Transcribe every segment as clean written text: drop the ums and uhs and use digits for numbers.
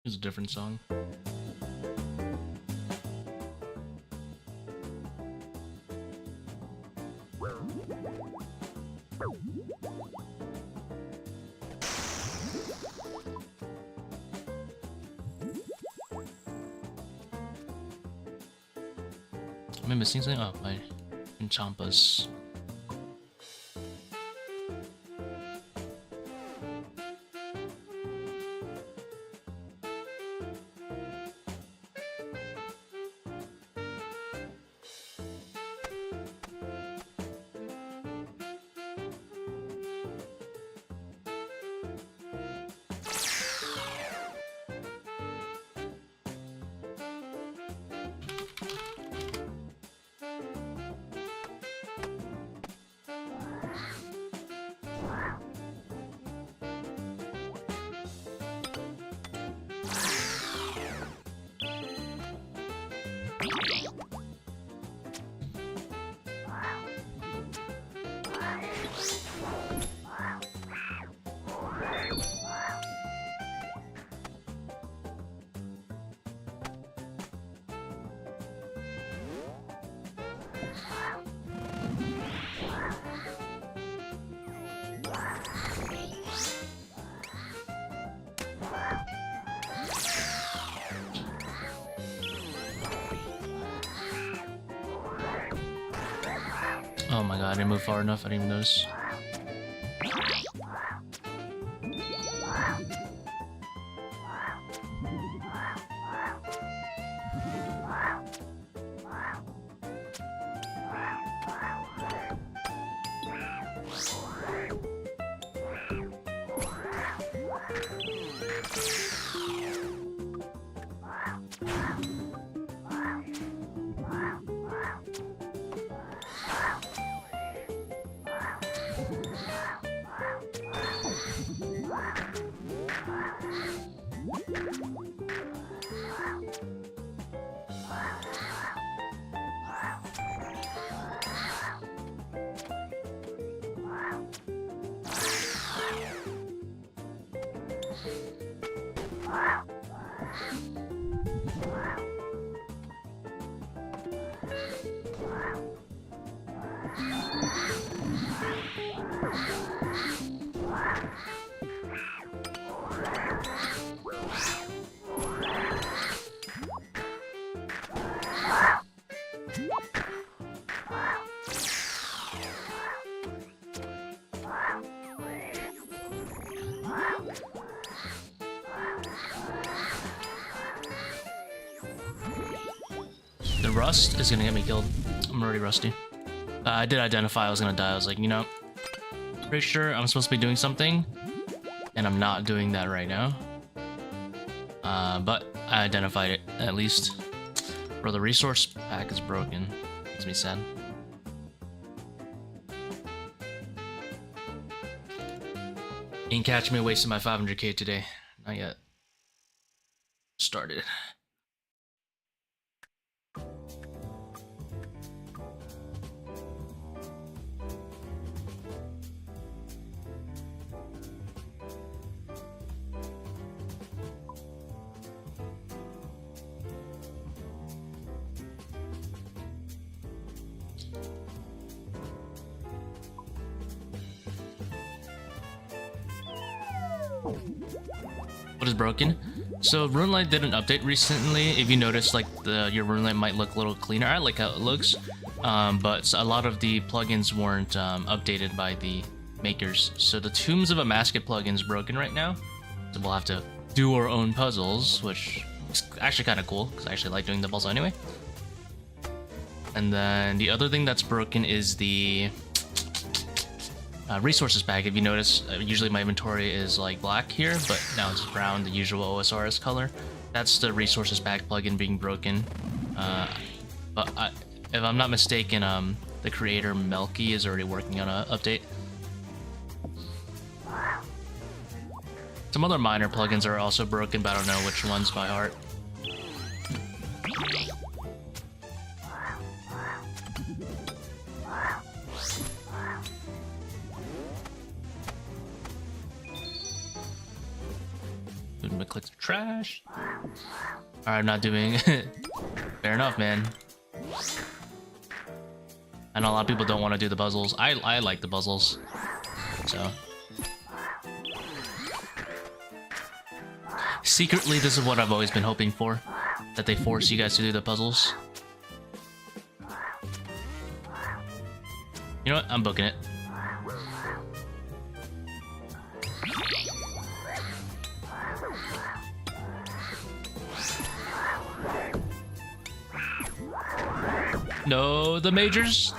It's a different song. Am I missing something? Oh, my Enchampas. Oh my god, I didn't move far enough, I didn't even notice. The rust is gonna get me killed. I'm already rusty. I did identify I was gonna die. I was like, you know, pretty sure I'm supposed to be doing something, and I'm not doing that right now. But I identified it, at least. Bro, the resource pack is broken. Makes me sad. Ain't catch me wasting my 500k today. Not yet. Started. What is broken? So RuneLite did an update recently. If you notice, like your RuneLite might look a little cleaner. I like how it looks, but a lot of the plugins weren't updated by the makers. So the Tombs of Amepken plugin is broken right now. So we'll have to do our own puzzles, which is actually kind of cool because I actually like doing the puzzle anyway. And then the other thing that's broken is the resources pack. If you notice, usually my inventory is like black here, but now it's brown, the usual OSRS color. That's the resources pack plugin being broken. But if I'm not mistaken, the creator Melky is already working on an update. Some other minor plugins are also broken, but I don't know which ones by heart. I'm gonna click the trash. Alright, I'm not doing it. Fair enough, man. I know a lot of people don't want to do the puzzles. I like the puzzles. So. Secretly, this is what I've always been hoping for. That they force you guys to do the puzzles. You know what? I'm booking it. No, the majors.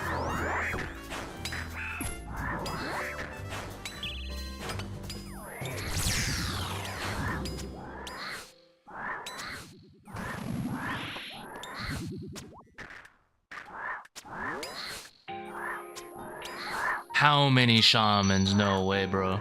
How many shamans? No way, bro.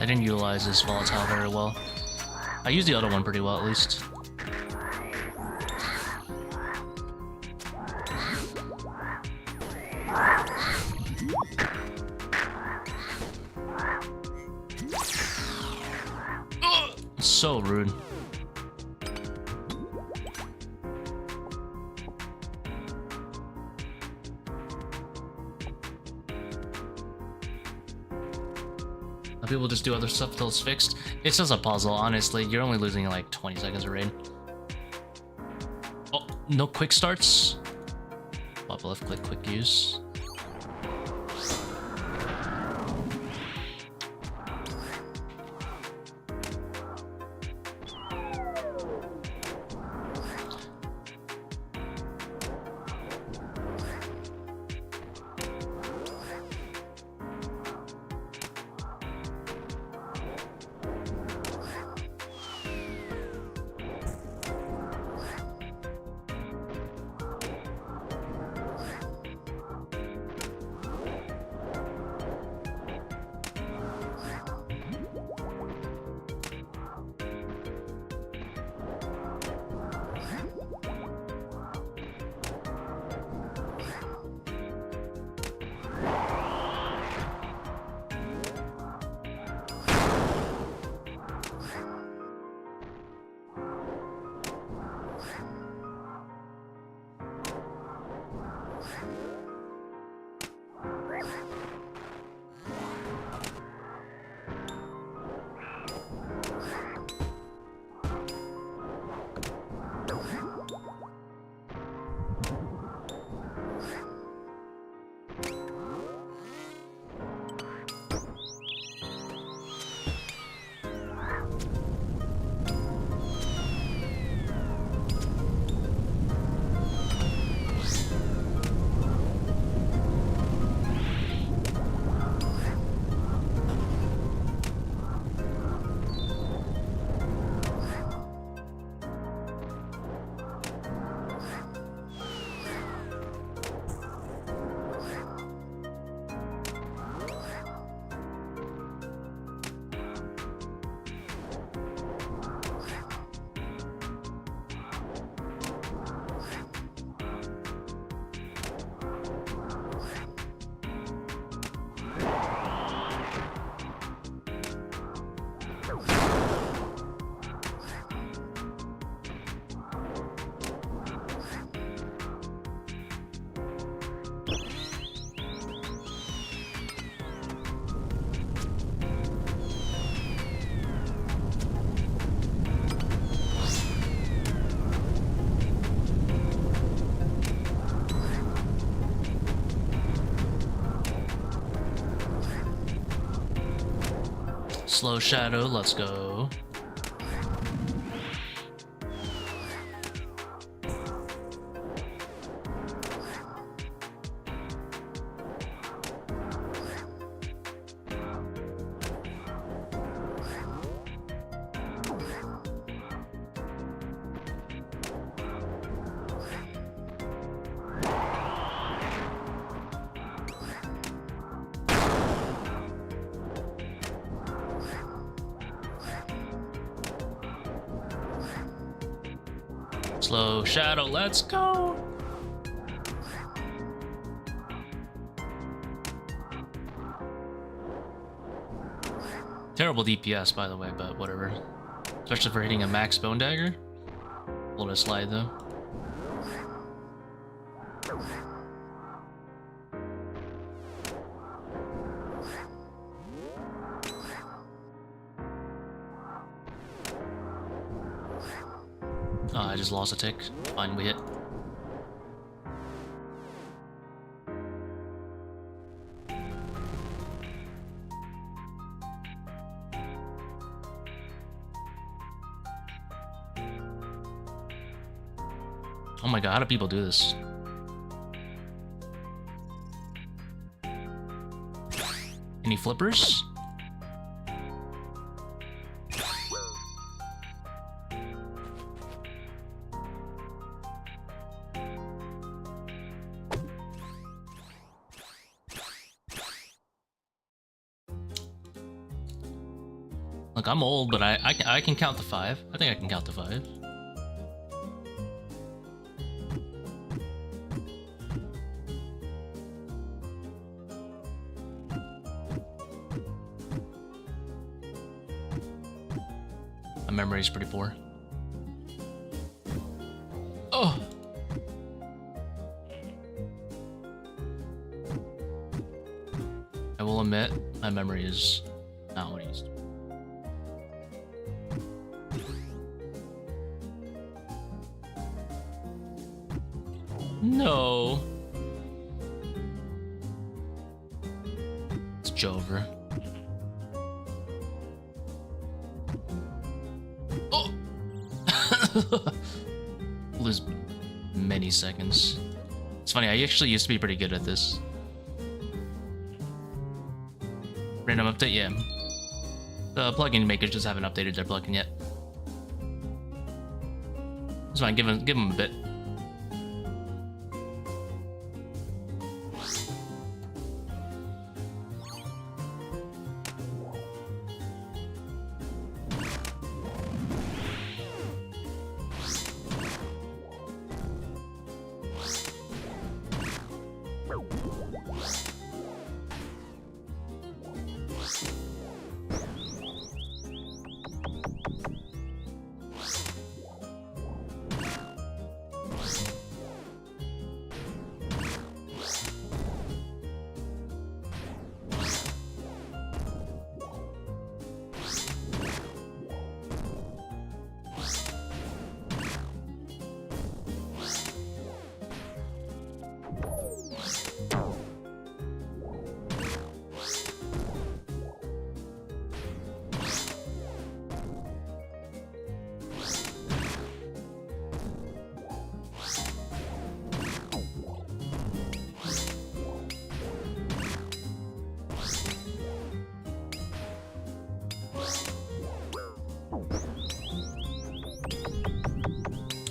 I didn't utilize this volatile very well. I used the other one pretty well, at least. So rude. People just do other stuff till it's fixed. It's just a puzzle, honestly. You're only losing like 20 seconds of raid. Oh, no quick starts. Pop left click, quick use. Slow shadow, let's go. Slow shadow, let's go. Terrible DPS, by the way, but whatever. Especially for hitting a max bone dagger. A little slide though. Oh, I just lost a tick. Fine, we hit. Oh my god, how do people do this? Any flippers? Look, I'm old, but I can count to 5. I think I can count to 5. My memory is pretty poor. Oh! I will admit, my memory is not what it used to be. No. It's Jover. Oh! Lose many seconds. It's funny, I actually used to be pretty good at this. Random update, yeah. The plugin makers just haven't updated their plugin yet. It's fine, give them a bit.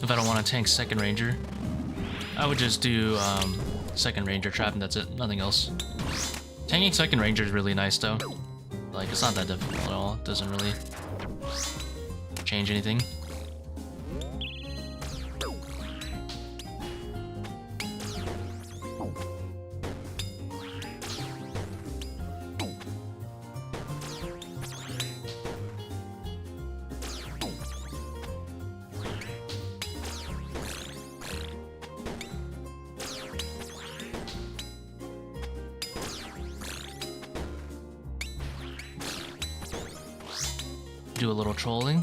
If I don't want to tank second ranger, I would just do second ranger trap and that's it, nothing else. Tanking second ranger is really nice though. Like, it's not that difficult at all, it doesn't really change anything. Do a little trolling.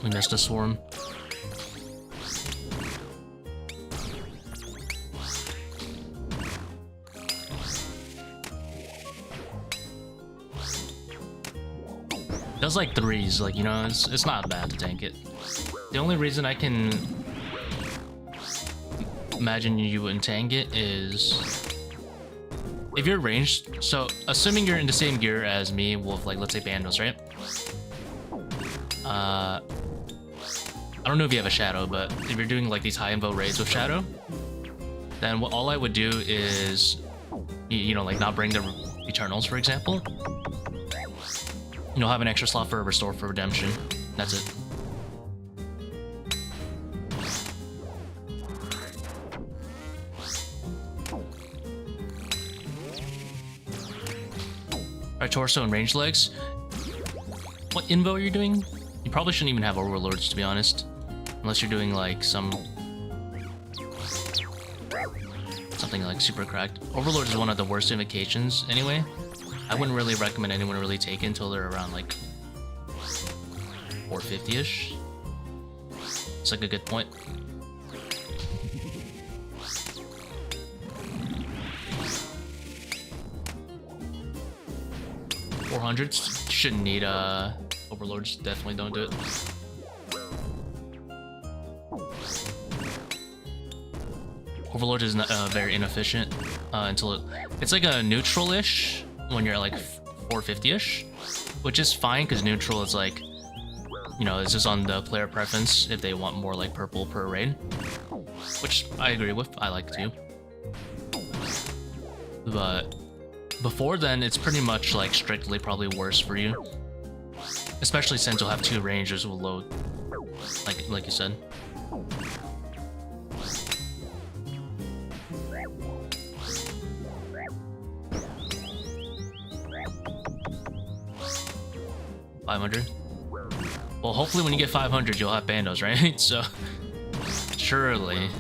We missed a swarm. does like 3s, like, you know, it's not bad to tank it. The only reason I can imagine you wouldn't tank it is if you're ranged. So assuming you're in the same gear as me with, like, let's say bandos, right? I don't know if you have a shadow, but if you're doing like these high invo raids with shadow, then all I would do is, you know, like not bring the Eternals, for example. You know, have an extra slot for a restore for redemption. That's it. Alright, torso and range legs. What invo are you doing? You probably shouldn't even have overlords, to be honest. Unless you're doing like something like super cracked. Overlord is one of the worst invocations anyway. I wouldn't really recommend anyone really take it until they're around like 450-ish. It's like a good point. $400s shouldn't need overlords. Definitely don't do it. Overlord is not, very inefficient until it's like a neutral-ish when you're at like 450-ish, which is fine because neutral is like, you know, it's just on the player preference if they want more like purple per raid, which I agree with. I like too. But before then, it's pretty much like strictly probably worse for you, especially since you'll have 2 rangers with load, like you said. $500. Well, hopefully when you get 500, you'll have bandos, right? So, surely.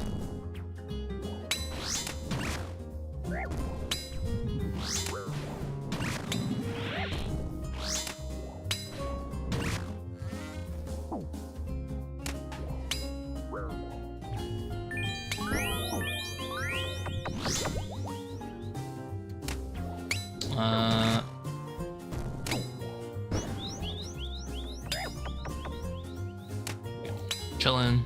Chillin'.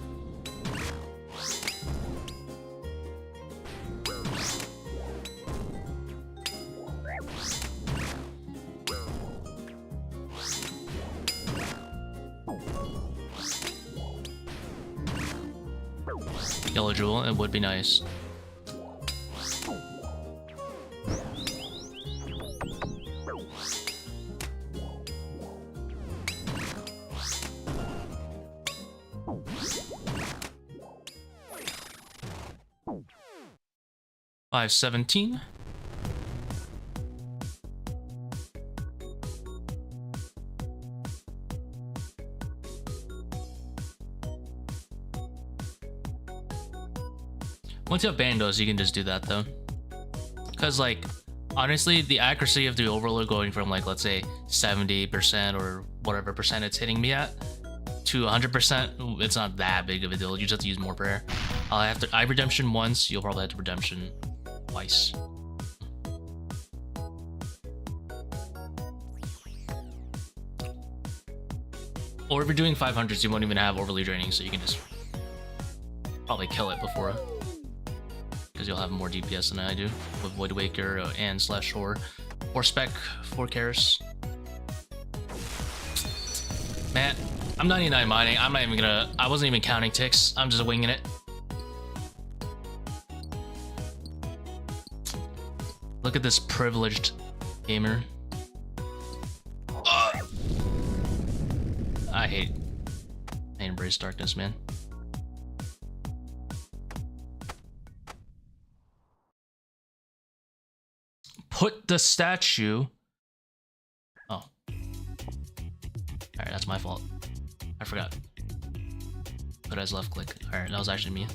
Yellow jewel, it would be nice. $517. Once you have bandos, you can just do that though. Because like, honestly, the accuracy of the overload going from like, let's say 70% or whatever percent it's hitting me at to 100%, it's not that big of a deal. You just have to use more prayer. I redemption once, you'll probably have to redemption twice. Or if you're doing 500s, you won't even have overly draining, so you can just probably kill it before, because you'll have more DPS than I do with Void Waker and slash or spec for Karis. Man, I'm 99 mining. I'm not even gonna. I wasn't even counting ticks. I'm just winging it. Look at this privileged gamer. I embrace darkness, man. Put the statue. Oh. Alright, that's my fault. I forgot. Put as left click. Alright, that was actually me.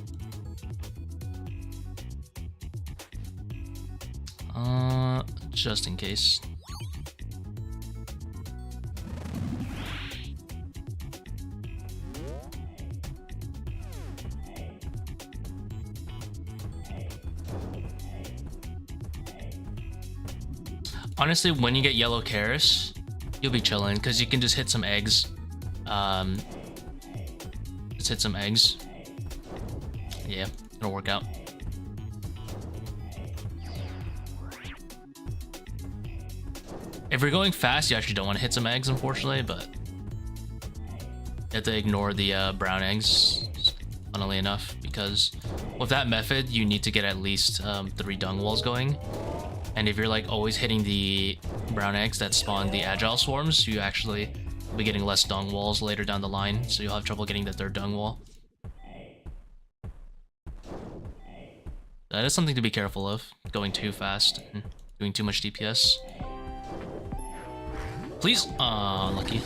Just in case. Honestly, when you get yellow Karis, you'll be chilling because you can just hit some eggs. Just hit some eggs. Yeah, it'll work out. If you're going fast, you actually don't want to hit some eggs, unfortunately, but you have to ignore the brown eggs, funnily enough, because with that method, you need to get at least 3 dung walls going. And if you're like always hitting the brown eggs that spawn the agile swarms, you actually will be getting less dung walls later down the line, so you'll have trouble getting the 3rd dung wall. That is something to be careful of, going too fast and doing too much DPS. Please. Unlucky.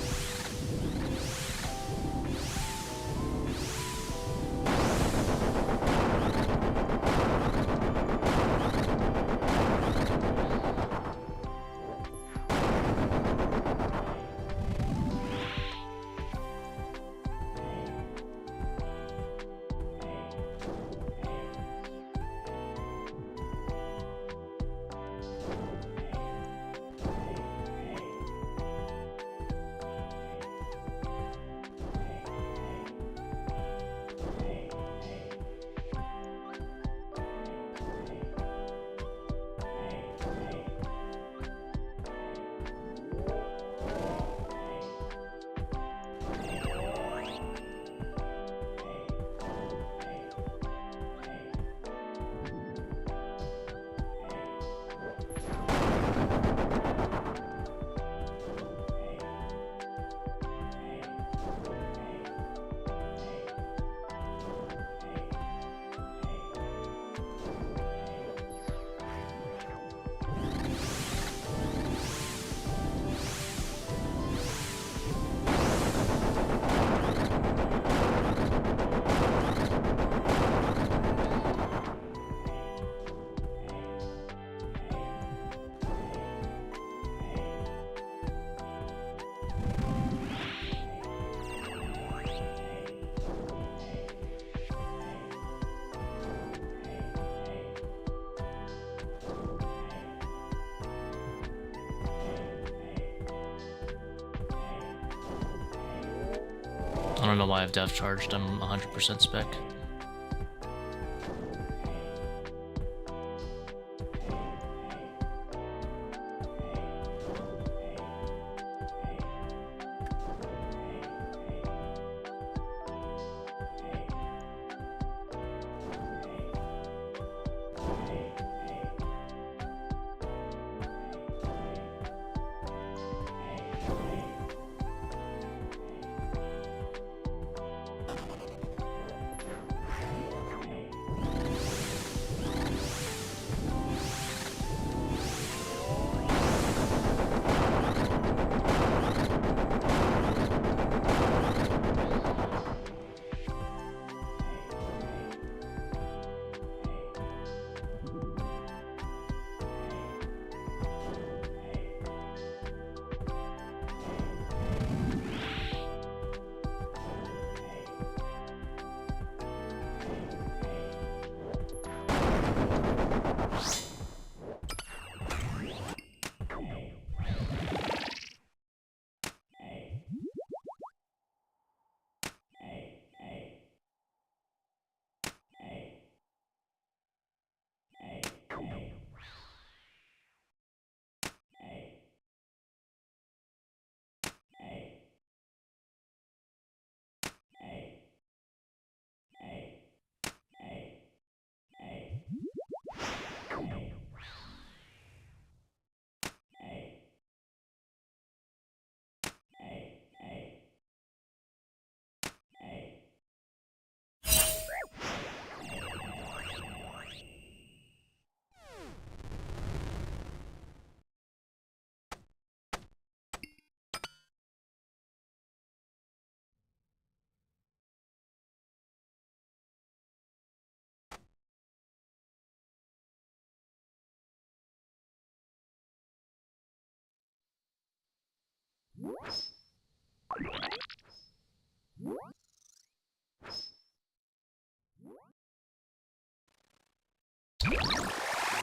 I don't know why I've dev charged, I'm 100% spec.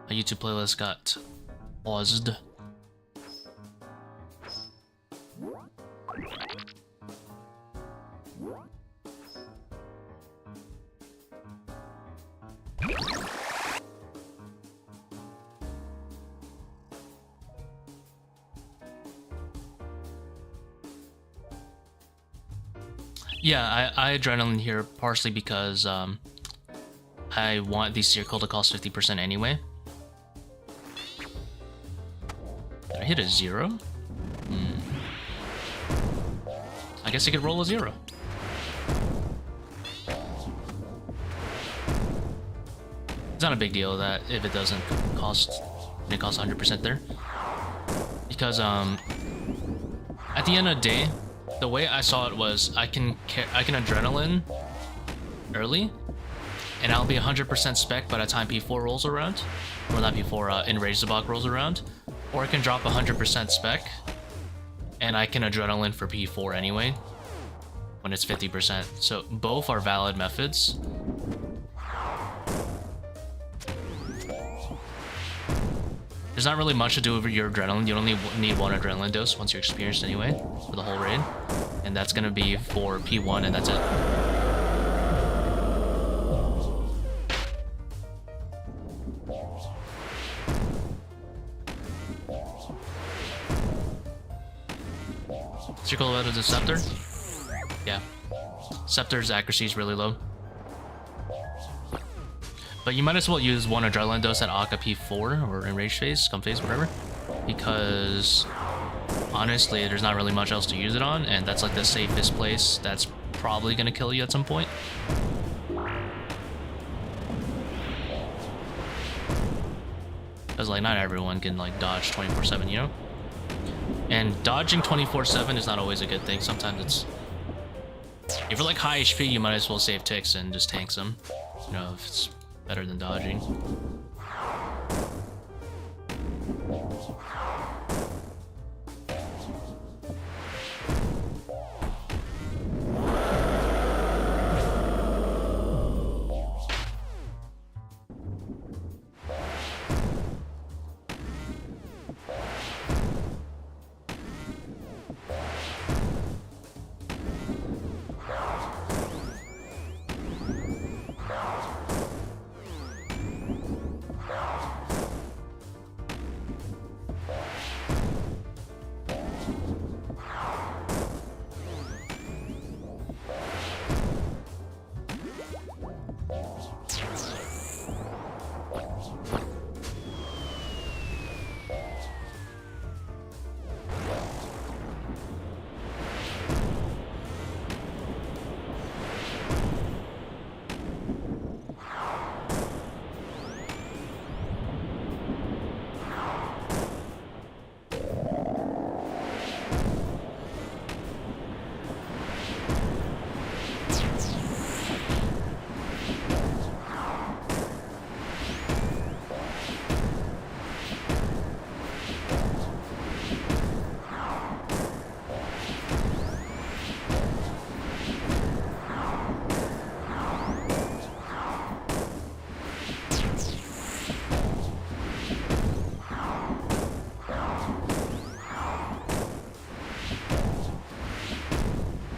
My YouTube playlist got paused. Yeah, I adrenaline here partially because I want the Seercull to cost 50% anyway. Did I hit a 0? I guess I could roll a 0. It's not a big deal that if it doesn't cost, it costs 100% there. Because at the end of the day, the way I saw it was I can adrenaline early, and I'll be 100% spec by the time P4 rolls around, or not P4, Enraged Zebak rolls around, or I can drop 100% spec, and I can adrenaline for P4 anyway, when it's 50%. So both are valid methods. There's not really much to do with your adrenaline. You only need one adrenaline dose once you're experienced anyway for the whole raid. And that's gonna be for P1 and that's it. Circle out of the Scepter? Yeah. Scepter's accuracy is really low. But you might as well use one adrenaline dose at Akka P4 or Enraged phase, Scum phase, whatever. Because honestly, there's not really much else to use it on, and that's like the safest place that's probably gonna kill you at some point. Because like not everyone can like dodge 24/7, you know? And dodging 24/7 is not always a good thing. Sometimes it's... If you're like high HP, you might as well save ticks and just tank them. You know, if it's better than dodging.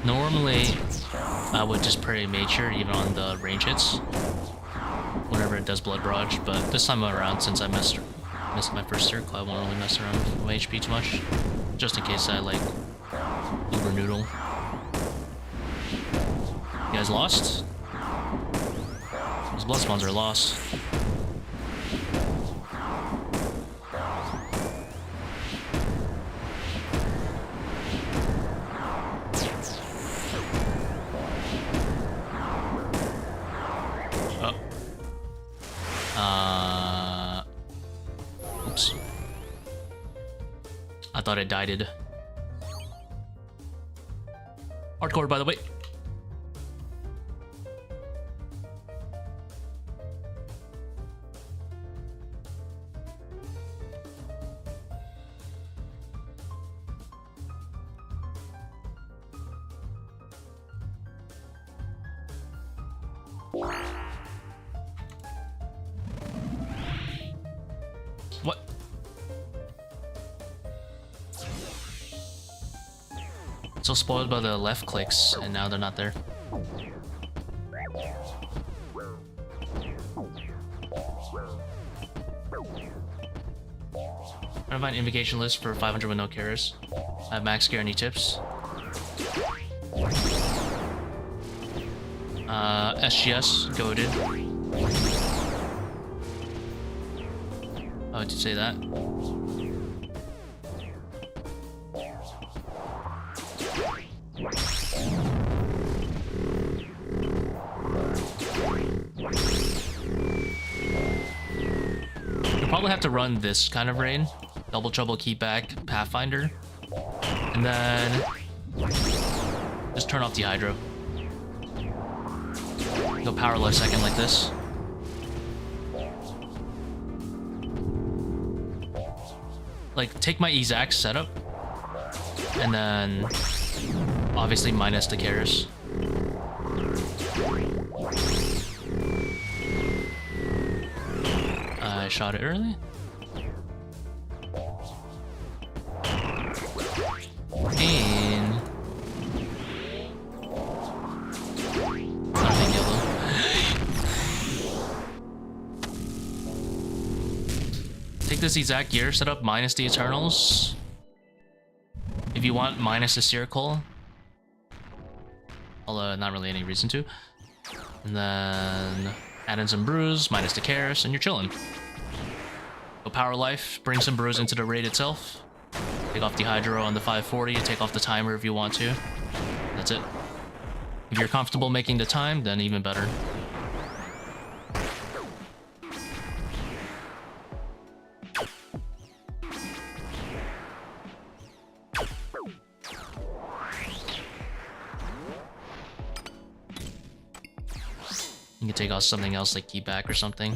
Normally, I would just pray Nature even on the range hits whenever it does Blood Barrage, but this time around, since I missed my first Seercull, I won't really mess around with my HP too much, just in case I like Uber Noodle. You guys lost? Those blood spawns are lost. Oops. I thought it died. Hardcore, by the way. What? So spoiled by the left clicks, and now they're not there. I'm gonna find invocation list for 500 with no carers. I have max gear, any tips? SGS, goated. Oh, did you say that? You'll probably have to run this kind of raid. Double Trouble, Keep Back, Pathfinder. And then just turn off the Hydro. Go power left second like this. Like, take my exact setup. And then obviously minus the Karis. I shot it early. And nothing yellow. Take this exact gear setup minus the Eternals. If you want, minus the Seercull. Although not really any reason to. And then add in some brews, minus the Karis, and you're chilling. Go power life, bring some brews into the raid itself. Take off the Hydro on the 540, take off the timer if you want to. That's it. If you're comfortable making the time, then even better. You can take off something else like Keep Back or something.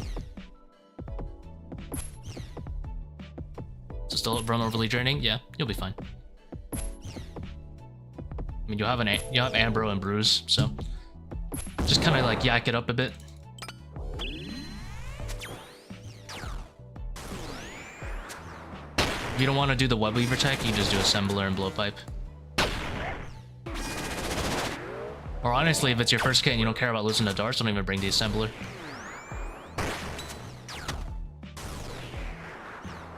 So still run overly draining? Yeah, you'll be fine. I mean, you have Ambro and Bruise, so just kind of like yak it up a bit. If you don't want to do the webweaver tech, you can just do assembler and blowpipe. Or honestly, if it's your first kit and you don't care about losing the darts, don't even bring the assembler.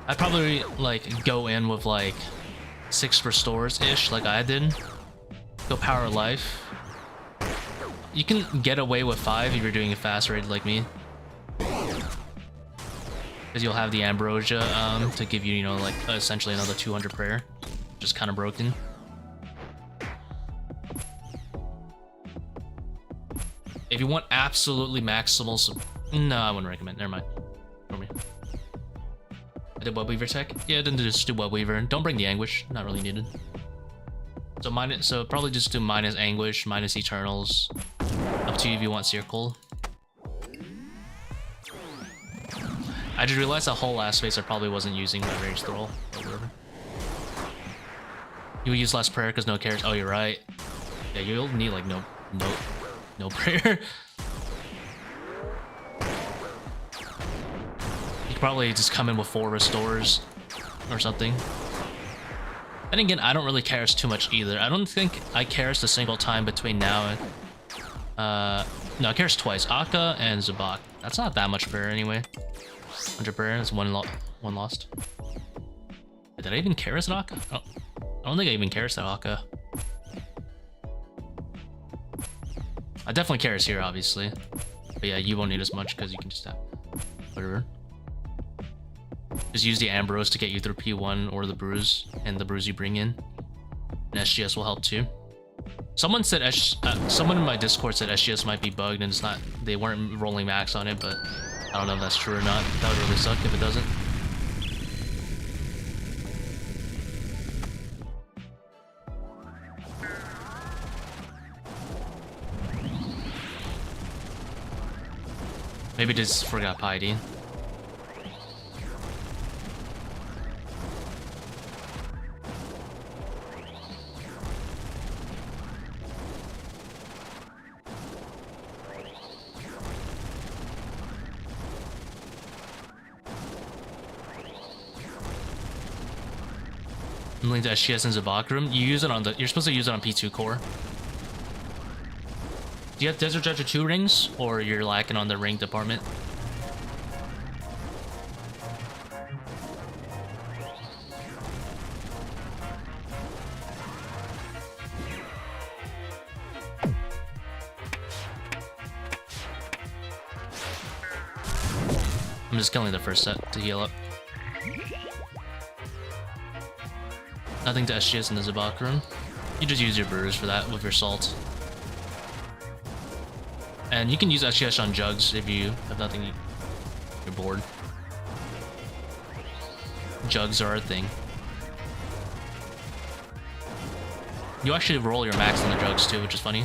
I'd probably like go in with like 6 restores-ish, like I did. Go power life. You can get away with 5 if you're doing a fast raid like me. Because you'll have the Ambrosia to give you, you know, like essentially another 200 prayer. Just kind of broken. If you want absolutely maximal, no, I wouldn't recommend. Never mind. For me. I did webweaver tech. Yeah, then just do webweaver. Don't bring the anguish. Not really needed. So probably just do minus anguish, minus Eternals. Up to you if you want Seercull. I just realized that whole last space I probably wasn't using my rage throw or whatever. You would use less prayer because no cares. Oh, you're right. Yeah, you'll need like no prayer. You could probably just come in with 4 restores or something. And again, I don't really Karis too much either. I don't think I Karis a single time between now and no, I Karis twice. Akka and Zebak. That's not that much prayer anyway. 100 prayer, that's one lost. Did I even Karis at Akka? I don't think I even Karis at Akka. I definitely Karis here, obviously. But yeah, you won't need as much because you can just have whatever. Just use the Ambrose to get you through P1 or the Bruise, and the Bruise you bring in. And SGS will help too. Someone said someone in my Discord said SGS might be bugged and it's not. They weren't rolling max on it, but I don't know if that's true or not. That would really suck if it doesn't. Maybe just forgot piety. Link to SGS in Zebak room. You use it on the. You're supposed to use it on P2 core. Do you have Desert Judge 2 rings, or you're lacking on the ring department? I'm just killing the first set to heal up. Nothing to SGS in the Zebak room. You just use your brews for that with your salt. And you can use SGS on jugs if you have nothing, you're bored. Jugs are a thing. You actually roll your max on the jugs too, which is funny.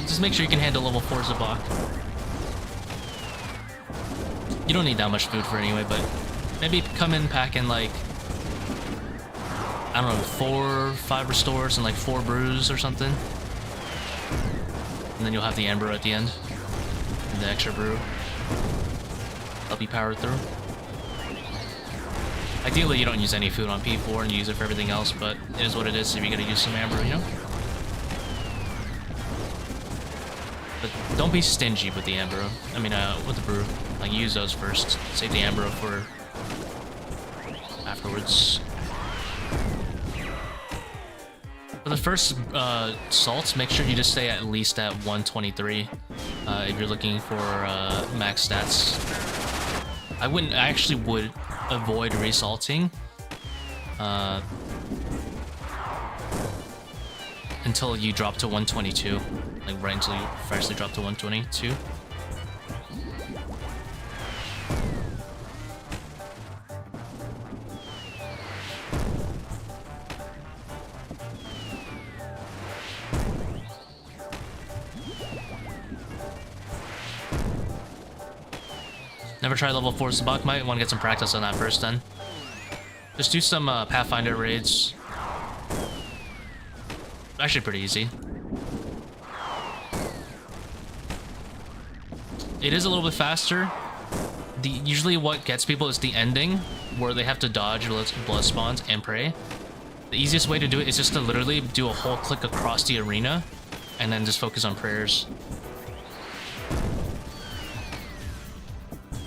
Just make sure you can handle level 4 Zebak. You don't need that much food for it anyway, but maybe come in packing like, I don't know, 4, 5 restores and like 4 brews or something. And then you'll have the amber at the end. And the extra brew. Help you power through. Ideally you don't use any food on P4 and you use it for everything else, but it is what it is if you're gonna use some amber, you know? But don't be stingy with the amber. I mean, with the brew. Like, use those first. Save the amber for afterwards. For the first salts, make sure you just stay at least at 123 if you're looking for max stats. I actually would avoid resalting until you drop to 122. Like right until you freshly drop to 122. Never tried level 4 Zebak. Might want to get some practice on that first then. Just do some Pathfinder raids. Actually pretty easy. It is a little bit faster. Usually what gets people is the ending, where they have to dodge blood spawns and pray. The easiest way to do it is just to literally do a whole click across the arena, and then just focus on prayers.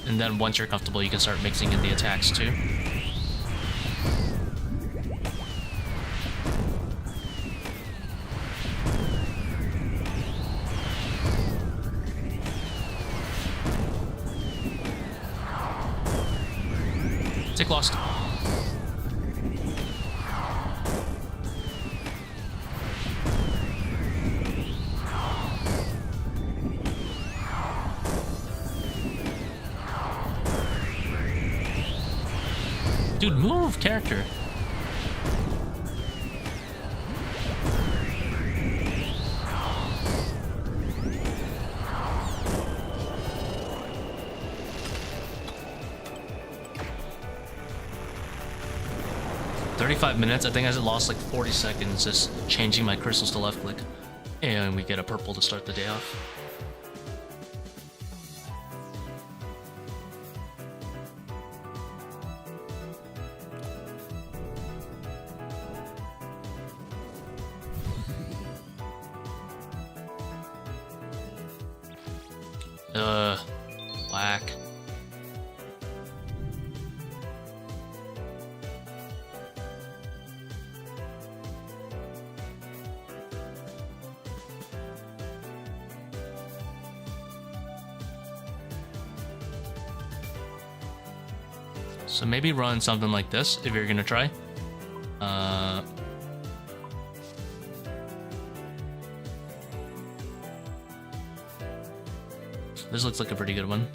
And then once you're comfortable, you can start mixing in the attacks too. Take lost. Dude, move, character. .5 minutes. I think I lost like 40 seconds just changing my crystals to left click. And we get a purple to start the day off. Whack. So maybe run something like this if you're gonna try. This looks like a pretty good one.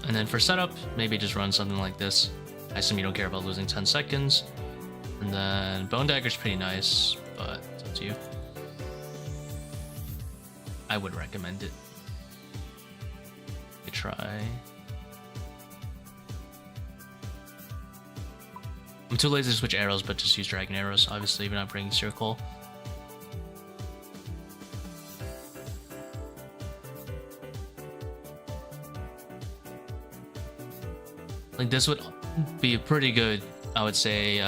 And then for setup, maybe just run something like this. I assume you don't care about losing 10 seconds. And then Bone Dagger's pretty nice, but it's up to you. I would recommend it. You try. I'm too lazy to switch arrows, but just use dragon arrows. Obviously, if you're not bringing Seercull. Like this would be a pretty good, I would say,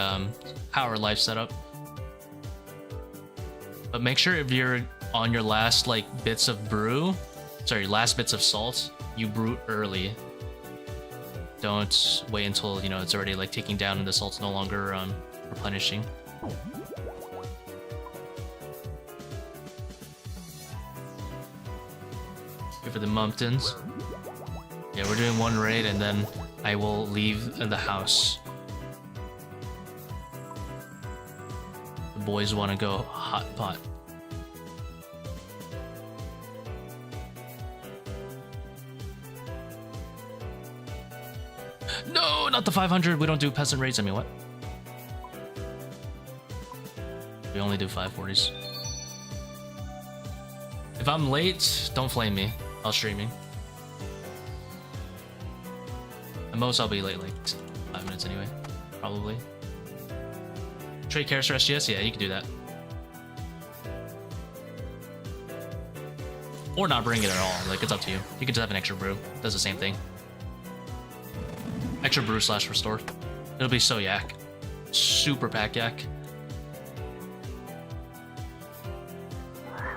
power life setup. But make sure if you're on your last bits of last bits of salt, you brew early. Don't wait until it's already ticking down and the salt's no longer replenishing. Here for the mountains. Yeah, we're doing one raid and then I will leave the house. The boys want to go hot pot. No, not the 500. We don't do peasant raids. I mean, what? We only do 540s. If I'm late, don't flame me. I'll streaming. At most, I'll be late 5 minutes anyway. Probably. Trade character SGS? Yeah, you can do that. Or not bring it at all. It's up to you. You can just have an extra brew. Does the same thing. Extra brew / restore. It'll be so yak. Super pack yak.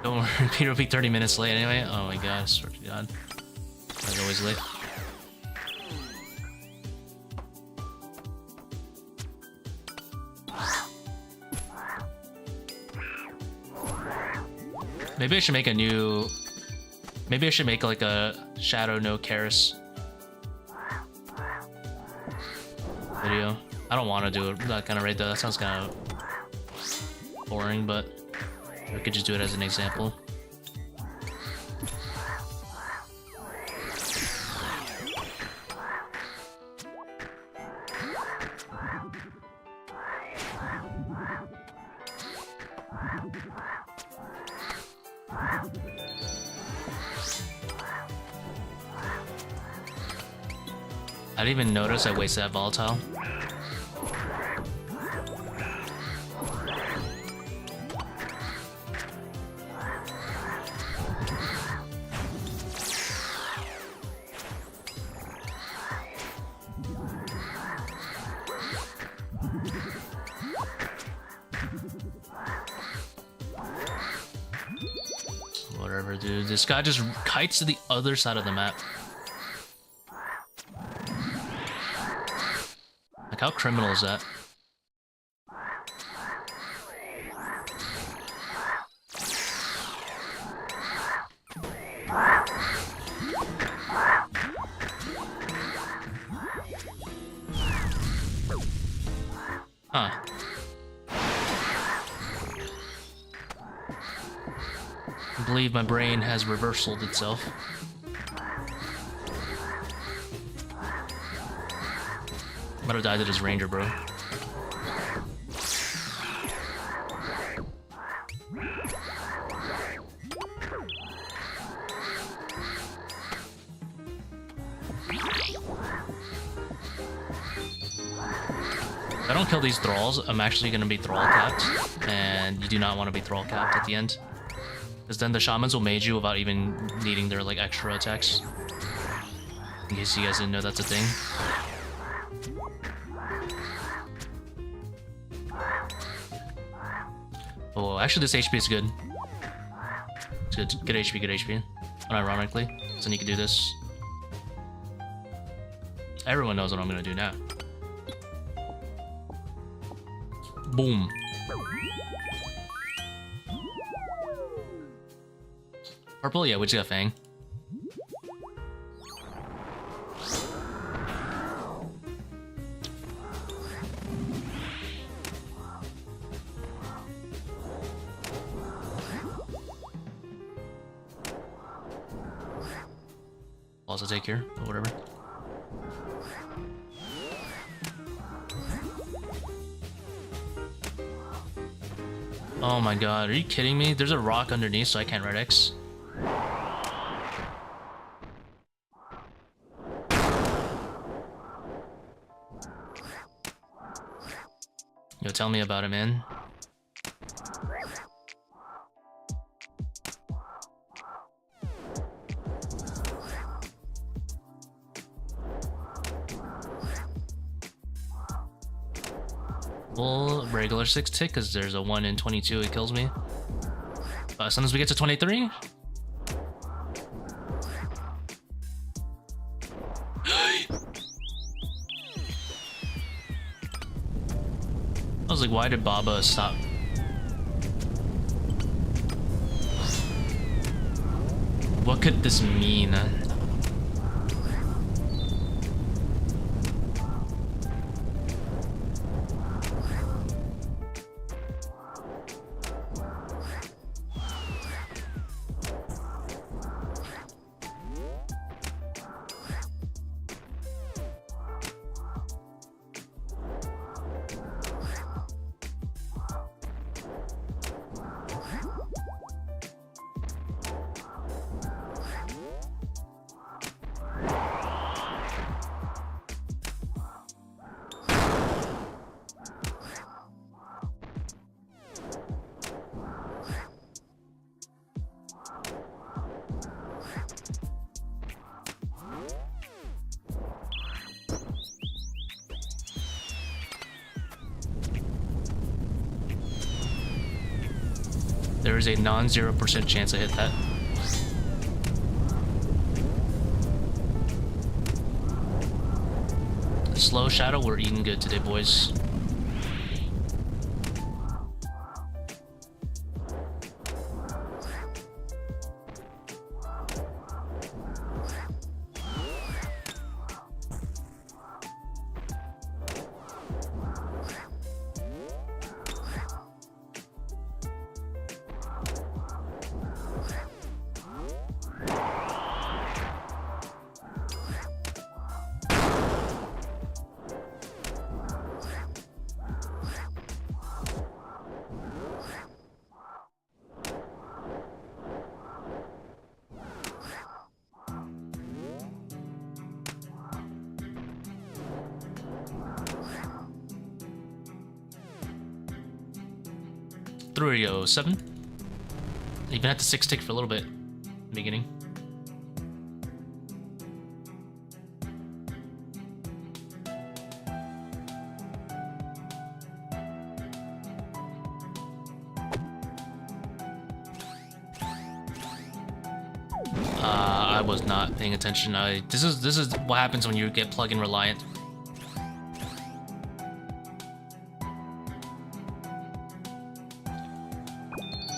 Don't worry, Peter will be 30 minutes late anyway. Oh my god, I swear to god. I'm always late. Maybe I should make a new... Maybe I should make a Shadow No Karis video. I don't want to do that kind of raid though. That sounds kind of boring, but we could just do it as an example. I didn't even notice I wasted that volatile. Whatever, dude. This guy just kites to the other side of the map. How criminal is that? Huh. I believe my brain has reversaled itself. Might have died to this ranger, bro. If I don't kill these thralls, I'm actually going to be thrall capped, and you do not want to be thrall capped at the end, because then the shamans will mage you without even needing their extra attacks. In case you guys didn't know that's a thing. Oh, actually this HP is good. It's good. Good HP, good HP. Unironically. So then you can do this. Everyone knows what I'm gonna do now. Boom. Purple? Yeah, we just got Fang. balls to take here, but whatever. Oh my god, are you kidding me? There's a rock underneath, so I can't red X. Yo, tell me about it, man. Well, regular 6 tick, because there's a 1 in 22, it kills me. As soon as we get to 23. I was like, why did Baba stop? What could this mean? There is a non-0% chance I hit that. Slow shadow, we're eating good today, boys. .307. Even had the 6 tick for a little bit. Beginning. I was not paying attention. This is what happens when you get plugin reliant.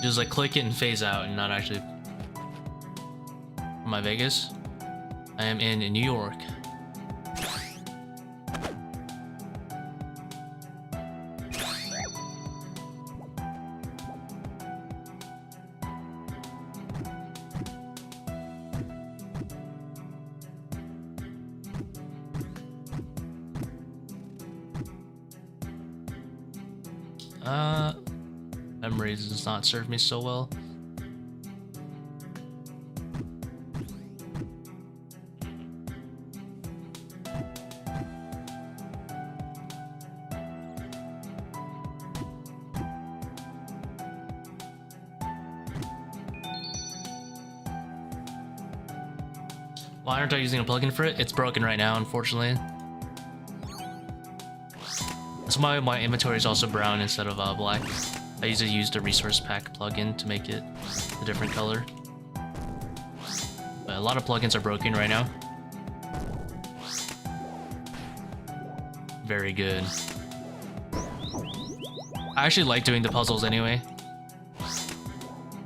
Just like click it and phase out and not actually. Am I Vegas? I am in New York. Memories does not serve me so well. Why aren't I using a plugin for it? It's broken right now, unfortunately. That's why my inventory is also brown instead of black. I usually use the resource pack plugin to make it a different color. But a lot of plugins are broken right now. Very good. I actually like doing the puzzles anyway.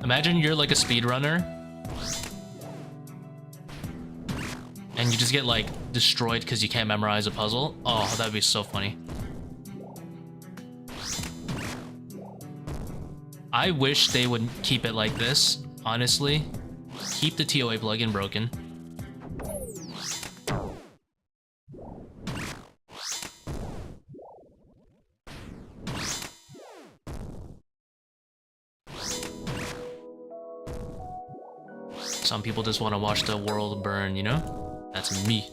Imagine you're like a speedrunner and you just get like destroyed because you can't memorize a puzzle. Oh, that'd be so funny. I wish they would keep it like this, honestly. Keep the ToA plugin broken. Some people just want to watch the world burn, you know? That's me.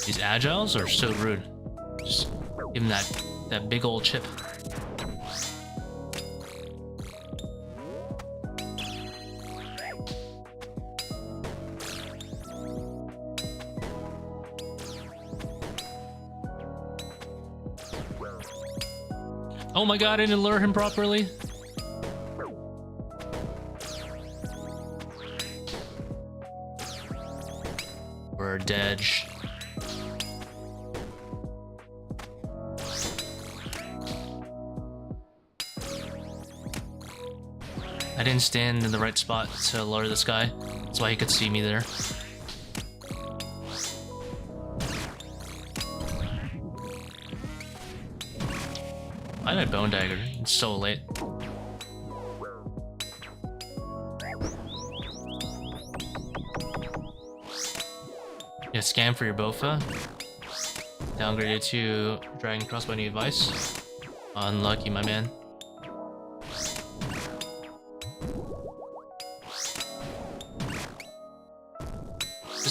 These agiles are so rude. Just give him that big old chip. Oh my god, I didn't lure him properly. We're dead. I didn't stand in the right spot to lure this guy. That's why he could see me there. I had a bone dagger. It's so late. Yeah, scan for your bofa. Downgraded to dragon crossbow, any advice? Unlucky, my man.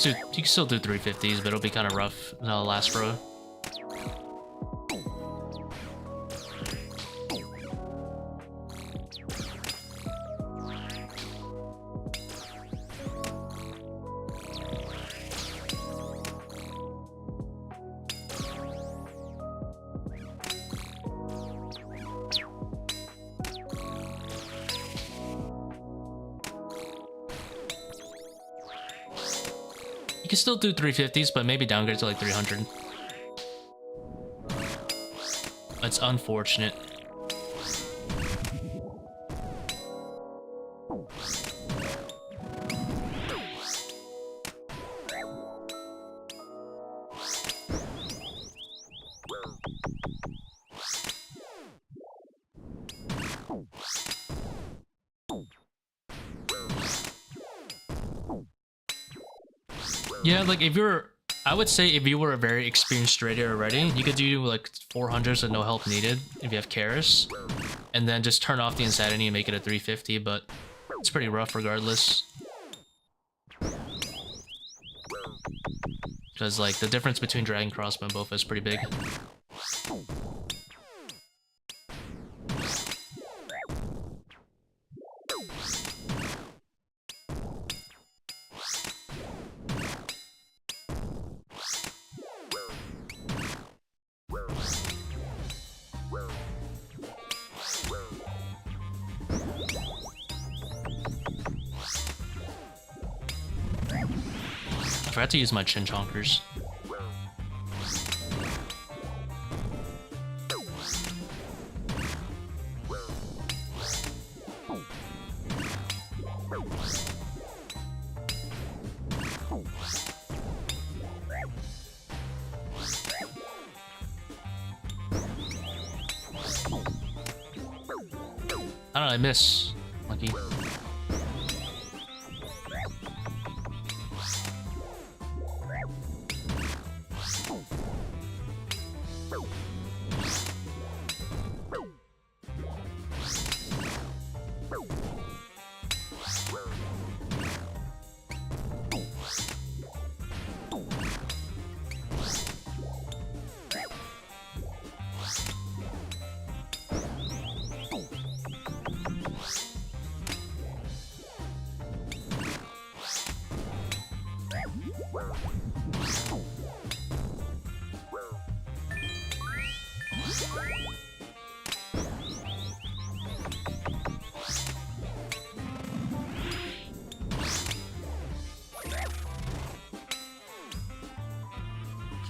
You can still do 350s, but it'll be kind of rough in the last row. You can still do 350s, but maybe downgrade to like 300. That's unfortunate. Yeah, like if you're, I would say if you were a very experienced trader already, you could do like 400s with no help needed if you have Karis, and then just turn off the insanity and make it a 350, but it's pretty rough regardless. Because like the difference between dragon crossbow and both is pretty big. I forgot to use my chin chonkers. I don't know, I miss. Lucky.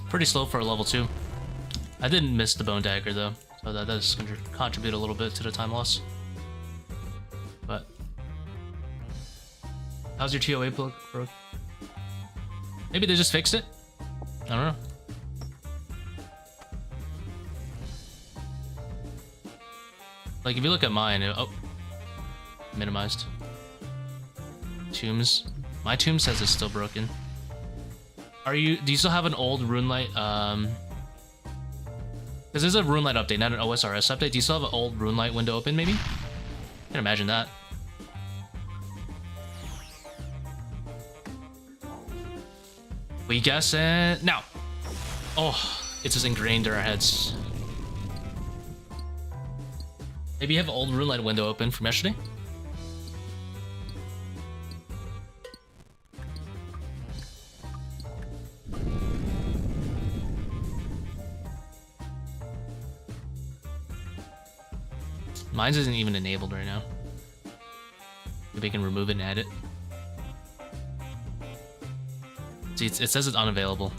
Pretty slow for a level 2. I didn't miss the bone dagger though, so that does contribute a little bit to the time loss. But how's your ToA broke? Maybe they just fixed it? I don't know. Like if you look at mine, oh, minimized. Tombs. My tomb says it's still broken. Do you still have an old Runelight, because there's a Runelight update, not an OSRS update. Do you still have an old Runelight window open, maybe? I can imagine that. We guess it now. Oh, it's just ingrained in our heads. Maybe you have an old Runelight window open from yesterday? Mine's isn't even enabled right now. Maybe I can remove it and add it. See, it says it's unavailable.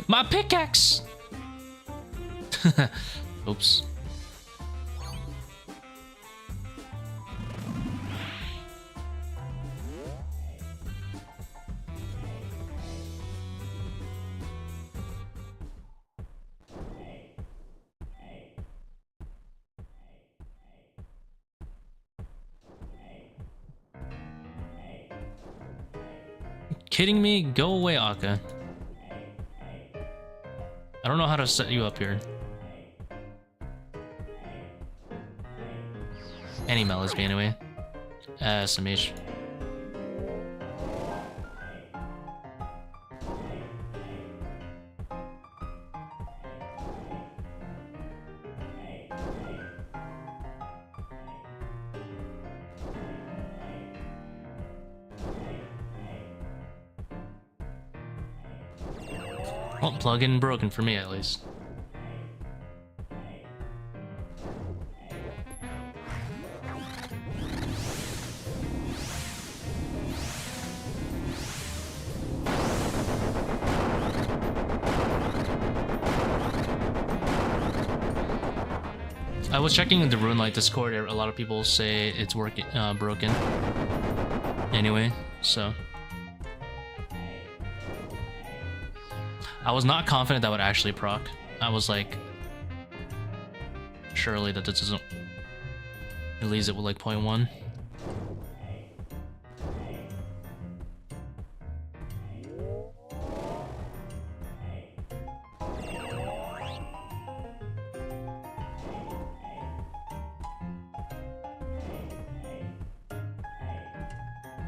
My pickaxe! Oops. Kidding me? Go away, Akka. I don't know how to set you up here. Any Melisby anyway. Samage. Well, plugin broken for me at least. I was checking in the Runelight Discord. A lot of people say it's working, broken. Anyway, so. I was not confident that would actually proc. I was like, surely that this doesn't release it with like 0.1.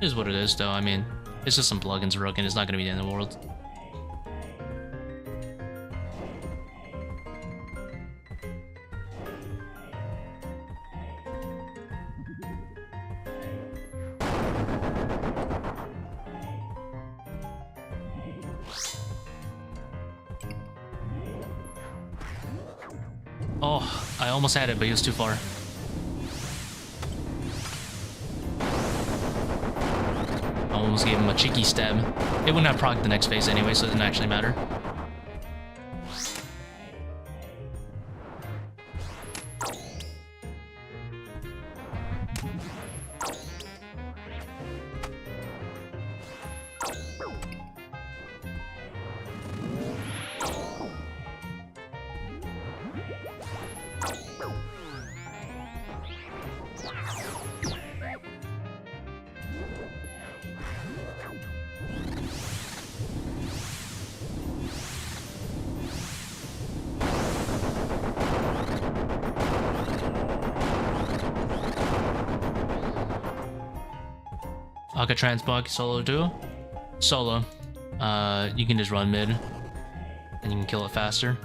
It is what it is, though. I mean, it's just some plugins broken. It's not going to be the end of the world. Oh, I almost had it, but he was too far. I almost gave him a cheeky stab. It wouldn't have procced the next phase anyway, so it didn't actually matter. Akka Transbug solo duo. Solo. You can just run mid and you can kill it faster.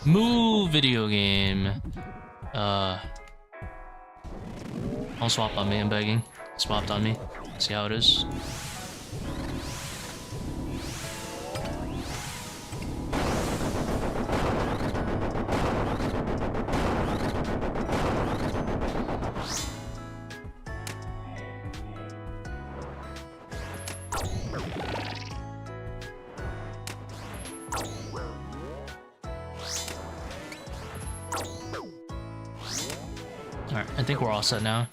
Move video game. Don't swap on me, I'm begging. Swapped on me. See how it is. Alright, I think we're all set now.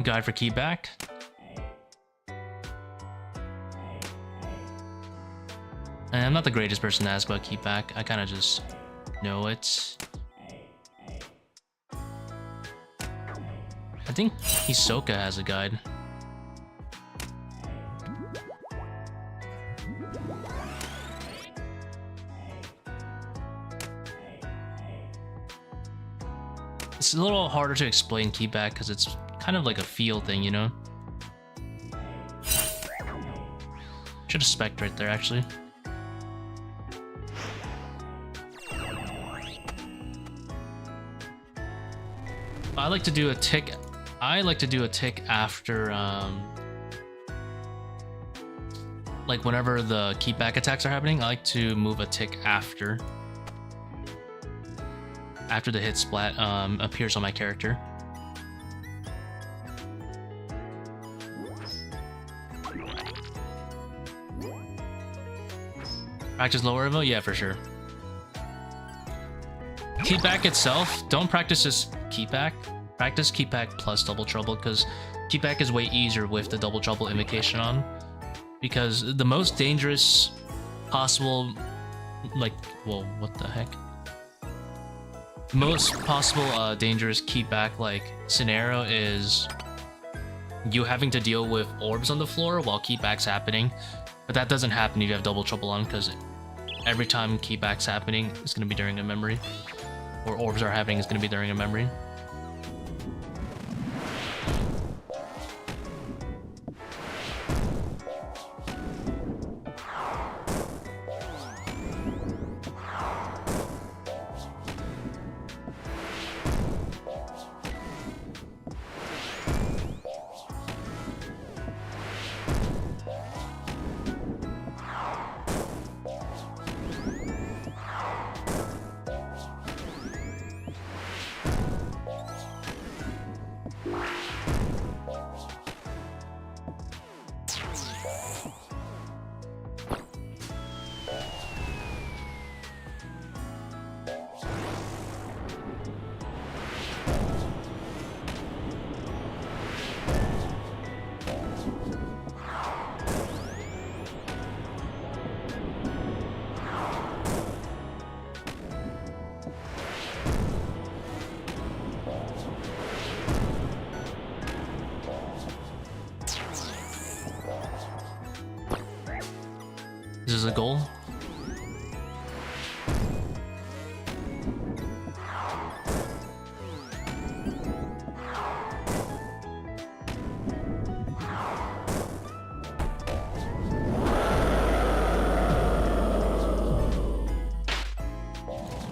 Guide for keyback. And I'm not the greatest person to ask about keyback. I kind of just know it. I think Hisoka has a guide. It's a little harder to explain keyback because it's kind of like a feel thing, you know? Should have spec'd right there, actually. I like to do a tick. I like to do a tick after, like whenever the keepback attacks are happening. I like to move a tick after the hit splat appears on my character. Practice lower invo? Yeah, for sure. Keepback itself, don't practice just keepback. Practice keepback plus double trouble, because keepback is way easier with the double trouble invocation on. Because the most dangerous possible, like, whoa, what the heck? Most possible dangerous keepback like scenario is you having to deal with orbs on the floor while keepback's happening. But that doesn't happen if you have double trouble on, because every time keepback's happening, it's going to be during a memory. Or orbs are happening, it's going to be during a memory. This is a goal.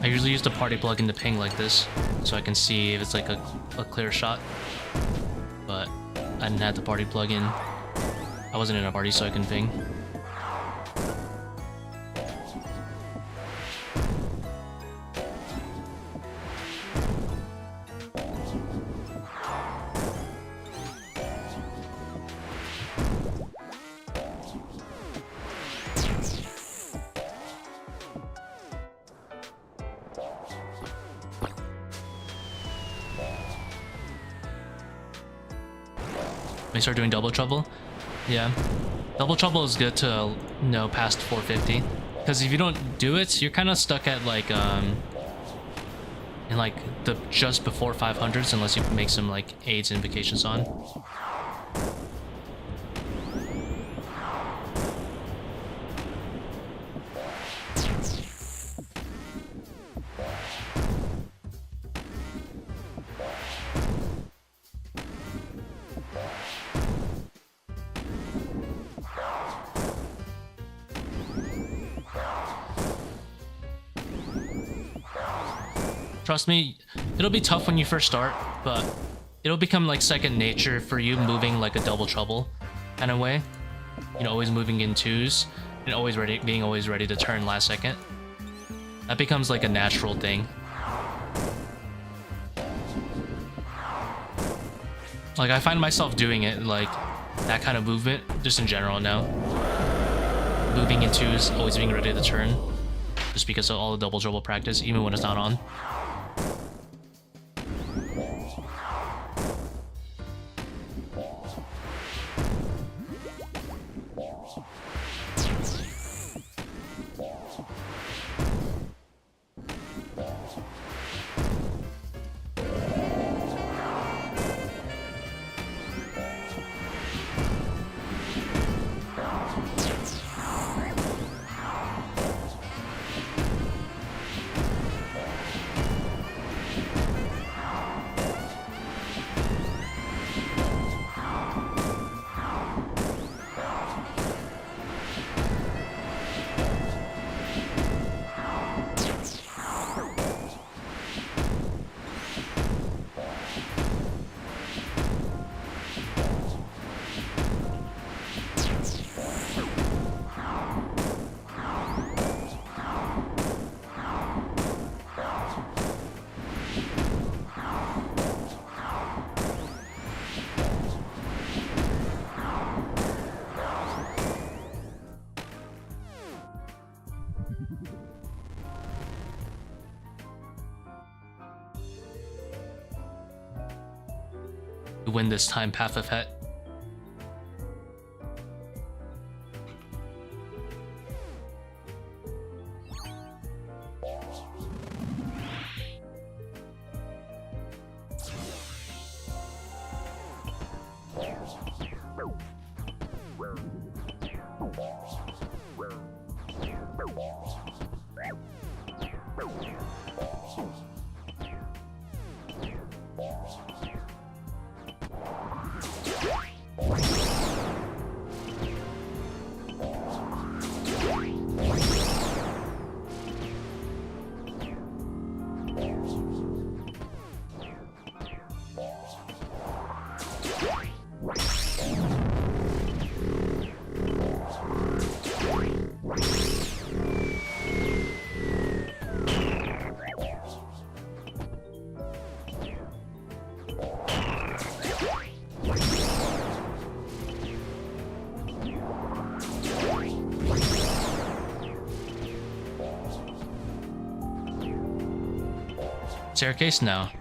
I usually use the party plugin to ping like this, so I can see if it's like a clear shot. But I didn't have the party plugin. I wasn't in a party, so I can ping. When you start doing double trouble, yeah, double trouble is good to know past 450, because if you don't do it, you're kind of stuck at like in like the just before 500s unless you make some like aids and invocations on. Trust me, it'll be tough when you first start, but it'll become like second nature for you, moving like a double trouble kind of way. You know, always moving in twos and always ready, being always ready to turn last second. That becomes like a natural thing. Like I find myself doing it, like that kind of movement, just in general now. Moving in twos, always being ready to turn, just because of all the double trouble practice, even when it's not on. Win this time, Path of Het. Staircase now.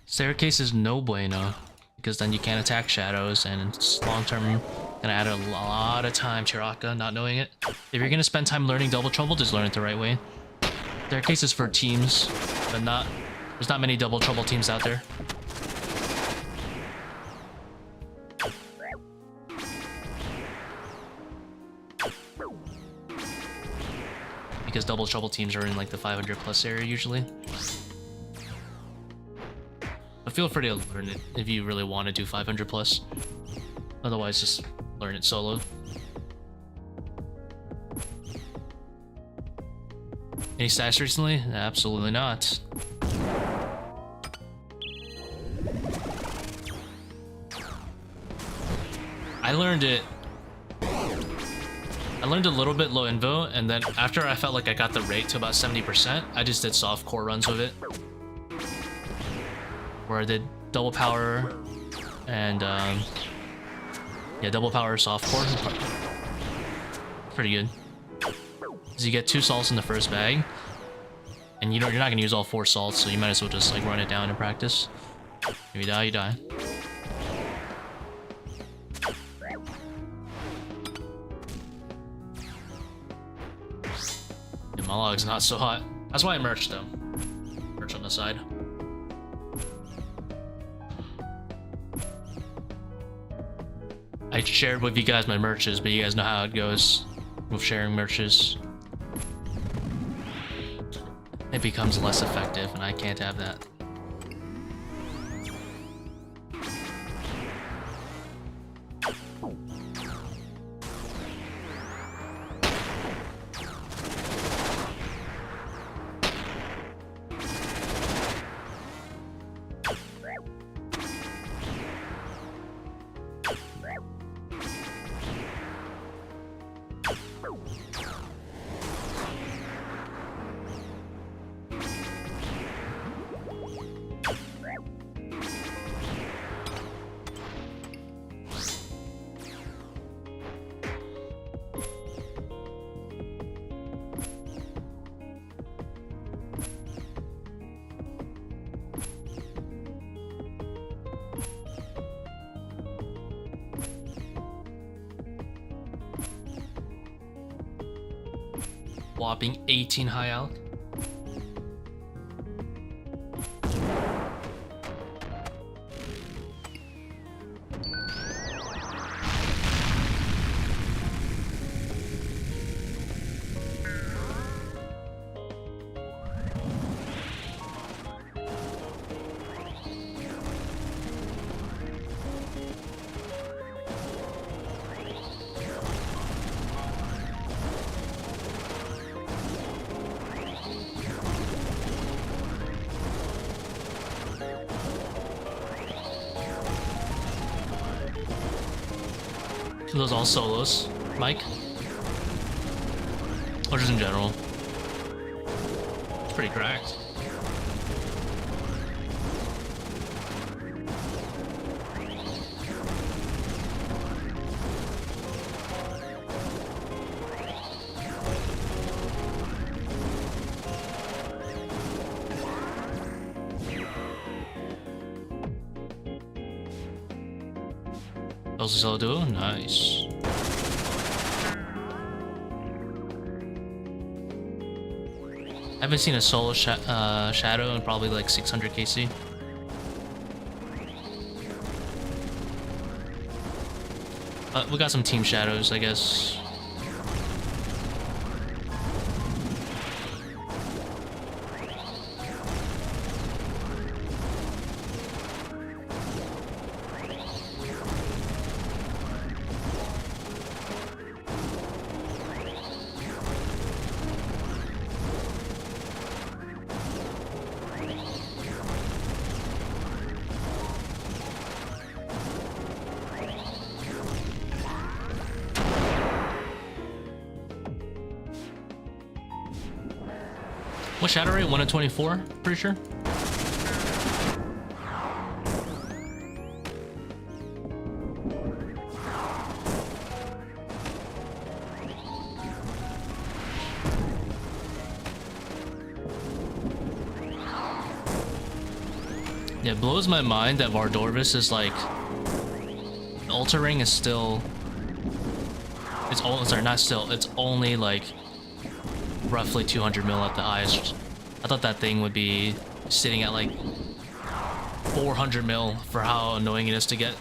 Staircase is no bueno, because then you can't attack shadows, and it's long-term gonna add a lot of time to your Akka, not knowing it. If you're gonna spend time learning double trouble, just learn it the right way. Staircase is for teams, but there's not many double trouble teams out there. Because double trouble teams are in like the 500 plus area usually. But feel free to learn it if you really want to do 500 plus. Otherwise, just learn it solo. Any stats recently? Absolutely not. I learned it I learned a little bit low invo, and then after I felt like I got the rate to about 70%, I just did soft core runs with it. Where I did double power and yeah, double power soft core. Pretty good. Because you get 2 salts in the first bag, and you're not gonna use all 4 salts, so you might as well just like run it down in practice. If you die, you die. Yeah, my log's not so hot. That's why I merged them. Merch on the side. I shared with you guys my merches, but you guys know how it goes with sharing merches. It becomes less effective, and I can't have that. Whopping 18 high alch. Are those all solos, Mike? Or just in general? It's pretty cracked. Also solo duo? Nice. I haven't seen a solo shadow in probably like 600 KC. But we got some team shadows, I guess. What shadow rate? 1 in 24? Pretty sure. Yeah, it blows my mind that Vardorvis is like... The Ultra Ring is still... It's all, sorry, not still. It's only like... roughly 200 mil at the highest. I thought that thing would be sitting at like 400 mil for how annoying it is to get.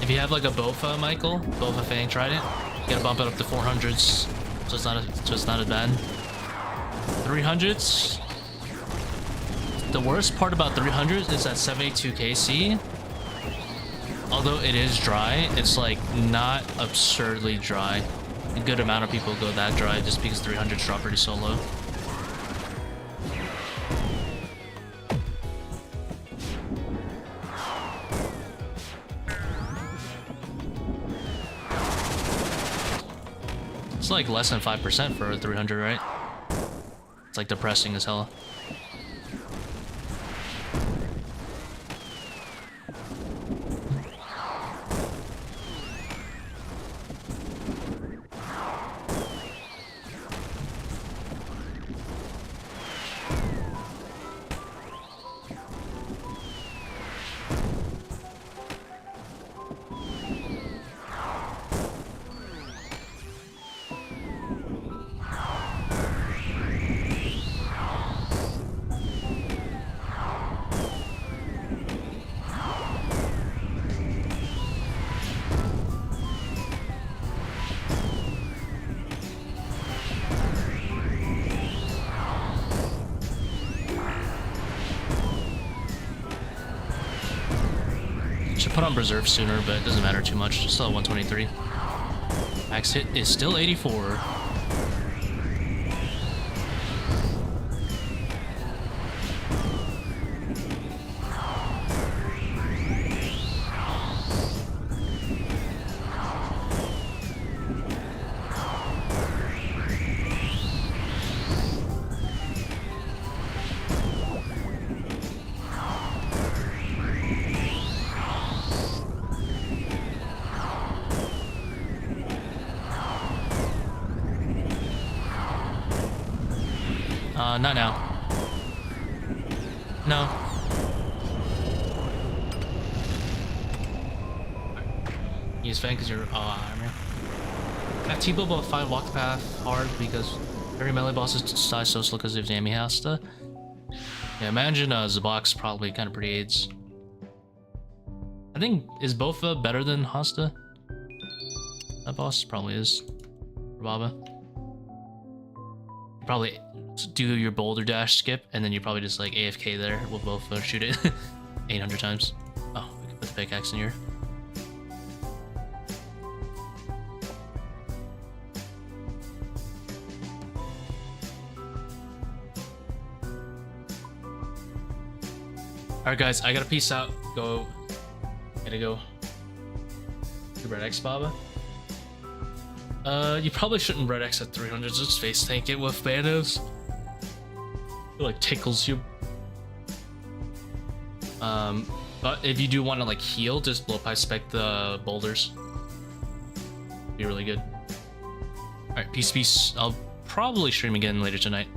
If you have like a Bofa, Michael, Bofa Fang Trident, you gotta bump it up to 400s, so it's not as bad. 300s. The worst part about 300s is that 72 KC. Although it is dry, it's like not absurdly dry. A good amount of people go that dry just because 300s drop pretty so low. It's like less than 5% for a 300, right? It's like depressing as hell. Put on Preserve sooner, but it doesn't matter too much. Still at 123. Max hit is still 84. Not now. No. Use Fang because you're armor. At Tbow about 5 walk the path hard because every melee boss is size so slow because of Zami Hasta. Yeah, imagine Zebak's probably kind of pretty aids. I think, is Bofa better than Hasta? That boss probably is. Baba. Probably do your boulder dash skip, and then you probably just like AFK there. We'll both shoot it 800 times. Oh, we can put the pickaxe in here. Alright guys, I gotta peace out. Gotta go. Red X Baba. You probably shouldn't Red X at 300, just face tank it with Thanos. It like tickles you. But if you do want to like heal, just blowpipe spec the boulders. Be really good. Alright, peace. I'll probably stream again later tonight.